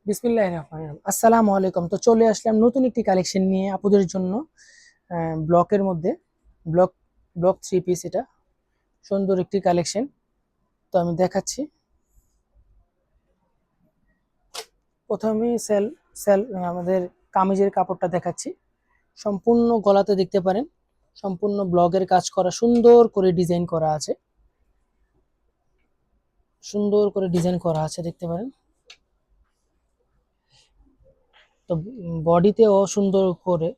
বিসমিল্লাহির রহমানির রহিম। আসসালামু আলাইকুম। তো চলে আসলাম নতুন একটি কালেকশন নিয়ে আপুদের জন্য। ব্লকের মধ্যে ব্লক ব্লক 3 পিস, এটা সুন্দর একটি কালেকশন। তো আমি দেখাচ্ছি। প্রথমেই সেল সেল আমাদের কামিজের কাপড়টা দেখাচ্ছি। সম্পূর্ণ গলাতে দেখতে পারেন সম্পূর্ণ ব্লকের কাজ করা, সুন্দর করে ডিজাইন করা আছে, সুন্দর করে ডিজাইন করা আছে দেখতে পারেন। তো বডিতেও সুন্দর করে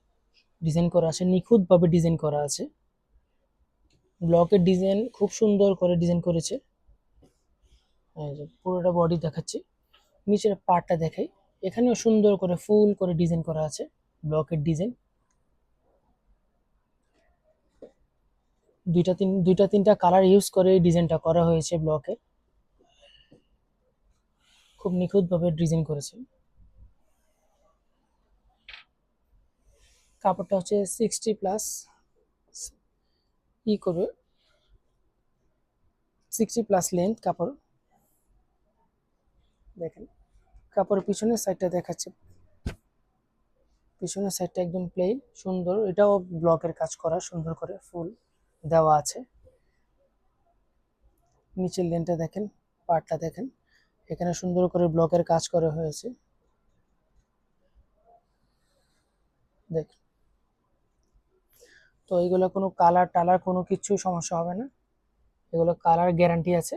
ডিজাইন করা আছে, নিখুঁতভাবে ডিজাইন করা আছে। ব্লকের ডিজাইন খুব সুন্দর করে ডিজাইন করেছে। এই যে পুরোটা বডি দেখাচ্ছি, নিচের পার্টটা দেখাই। এখানেও সুন্দর করে ফুল করে ডিজাইন করা আছে, ব্লকের ডিজাইন। দুইটা তিনটা কালার ইউজ করে এই ডিজাইনটা করা হয়েছে ব্লকে। খুব নিখুঁতভাবে ডিজাইন করেছে। কাপড়টা হচ্ছে 60+ করবে, 60+ লেন্থ কাপড়। দেখেন কাপড়ের পিছনের সাইডটা দেখাচ্ছে, পিছনের সাইডটা একদম প্লেন সুন্দর। এটাও ব্লকের কাজ করা, সুন্দর করে ফুল দেওয়া আছে। নিচের লেনটা দেখেন, পার্টটা দেখেন, এখানে সুন্দর করে ব্লকের কাজ করা হয়েছে। দেখেন, তো এগুলো কোনো কালার টালার কোনো কিছু সমস্যা হবে না, এগুলো কালার গ্যারান্টি আছে।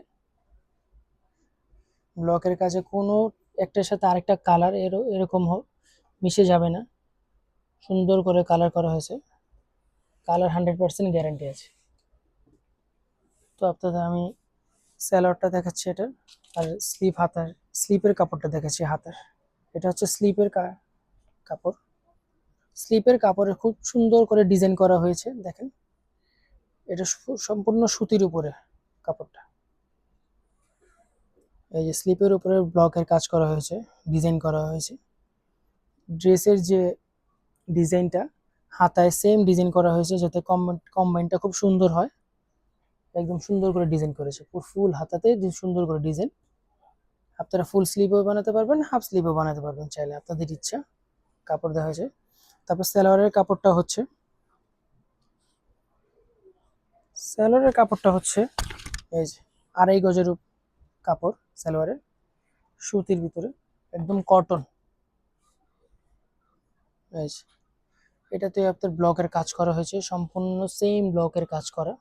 ব্লকের কাজে কোনো একটার সাথে আরেকটা কালার এরকম মিশে যাবে না, সুন্দর করে কালার করা হয়েছে। কালার 100% গ্যারান্টি আছে। তো আপনাদের আমি স্যালোয়ারটা দেখাচ্ছি এটার, আর স্লিপের কাপড়টা দেখাচ্ছি হাতার। এটা হচ্ছে স্লিপের কাপড়। স্লিপের কাপড়ে খুব সুন্দর করে ডিজাইন করা হয়েছে দেখেন। এটা সম্পূর্ণ সুতির উপরে কাপড়টা। এই যে স্লিপের উপরে ব্লকের কাজ করা হয়েছে, ডিজাইন করা হয়েছে। ড্রেসের যে ডিজাইনটা হাতায় সেম ডিজাইন করা হয়েছে, যাতে কম্বাইনটা খুব সুন্দর হয়। একদম সুন্দর করে ডিজাইন করেছে, পুরো ফুল হাতাতে সুন্দর করে ডিজাইন। আপনারা ফুল স্লিভও বানাতে পারবেন, হাফ স্লিভও বানাতে পারবেন, চাইলে আপনাদের ইচ্ছা। কাপড় দেওয়া হয়েছে। তারপর সালোয়ারের কাপড়টা হচ্ছে, এই যে 2.5 গজের কাপড় সালোয়ারের, সুতির ভিতরে একদম কটন। এই যে এটাতে আপনার ব্লকের কাজ করা হয়েছে, সম্পূর্ণ সেম ব্লকের কাজ করা।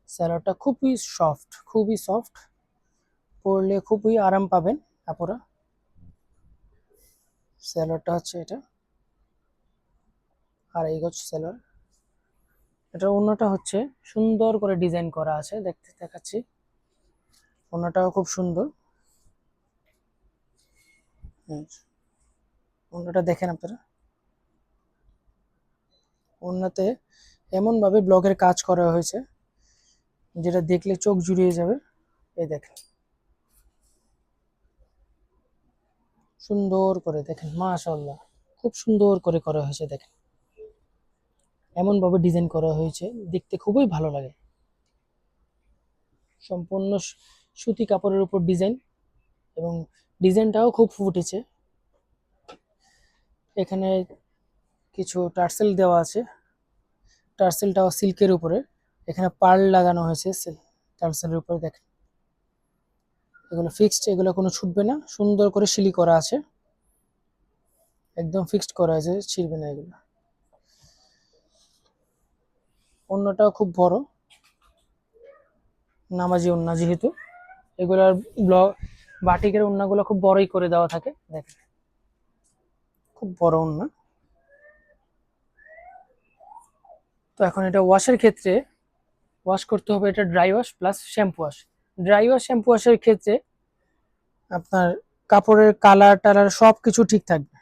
সালোয়ারটা খুবই সফট, পরলে খুবই আরাম পাবেন আপনারা। সালোয়ারটা হচ্ছে এটা 2.5 গজ সালোয়ার। এটা ওড়নাটা হচ্ছে সুন্দর করে ডিজাইন করা আছে, দেখাচ্ছি। ওড়নাটাও খুব সুন্দর। ওড়নাটা দেখেন আপনারা, ওড়নাতে এমন ভাবে ব্লকের কাজ করা হয়েছে যেটা দেখলে চোখ জুড়িয়ে যাবে। এই দেখেন, সুন্দর করে দেখেন, মাশাআল্লাহ খুব সুন্দর করে করা হয়েছে। দেখেন এমন ভাবে ডিজাইন করা হয়েছে, দেখতে খুবই ভালো লাগে। সম্পূর্ণ সুতি কাপড়ের উপর ডিজাইন, এবং ডিজাইনটাও খুব ফুটেছে। এখানে কিছু টার্সেল দেওয়া আছে, টার্সেলটাও সিল্কের উপরে। এখানে পার্ল লাগানো হয়েছে টার্সেলের উপরে। দেখেন এগুলো ফিক্সড, এগুলো কোনো ছুটবে না, সুন্দর করে সিলি করা আছে, একদম ফিক্সড করা আছে, ছিড়বে না এগুলো। ওড়নাটাও খুব বড়, নামাজি ওড়না যেহেতু, এগুলার বাটিকের ওড়নাগুলো খুব বড়ই করে দেওয়া থাকে। দেখেন খুব বড় ওড়না। তো এখন এটা ওয়াশের ক্ষেত্রে, ওয়াশ করতে হবে এটা dry wash plus shampoo wash. Dry wash shampoo ওয়াশের ক্ষেত্রে আপনার কাপড়ের কালার টালার সব কিছু ঠিক থাকবে,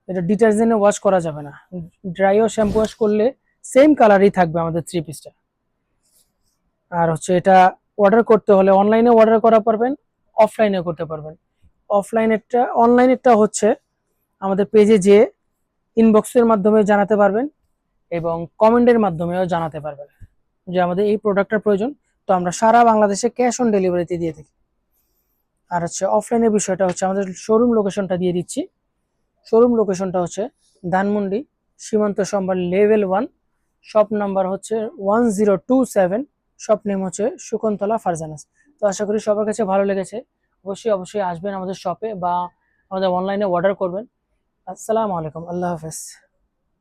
এটা ডিটারজেন্টে ওয়াশ করা যাবে না। ড্রাই ওয়াশ শ্যাম্পু ওয়াশ করলে সেম কালারই থাকবে আমাদের 3 পিসটা। আর হচ্ছে এটা অর্ডার করতে হলে অনলাইনে অর্ডার করা পারবেন, অফলাইনে করতে পারবেন। অনলাইনেরটা হচ্ছে আমাদের পেজে যে ইনবক্সের মাধ্যমে জানাতে পারবেন, এবং কমেন্টের মাধ্যমেও জানাতে পারবেন যে আমাদের এই প্রোডাক্টটার প্রয়োজন। তো আমরা সারা বাংলাদেশে ক্যাশ অন ডেলিভারিতে দিয়ে থাকি। আর হচ্ছে অফলাইনের বিষয়টা হচ্ছে আমাদের শোরুম লোকেশনটা দিয়ে দিচ্ছি। শোরুম লোকেশনটা হচ্ছে ধানমন্ডি সীমান্ত সম্ভার লেভেল 1, শপ নাম্বার হচ্ছে 1027, শপ নেম হচ্ছে শকুন্তলা ফারজানাস। তো আশা করি সবার কাছে ভালো লেগেছে। অবশ্যই অবশ্যই আসবেন আমাদের শপে বা আমাদের অনলাইনে অর্ডার করবেন। আসসালামু আলাইকুম, আল্লাহ হাফেজ।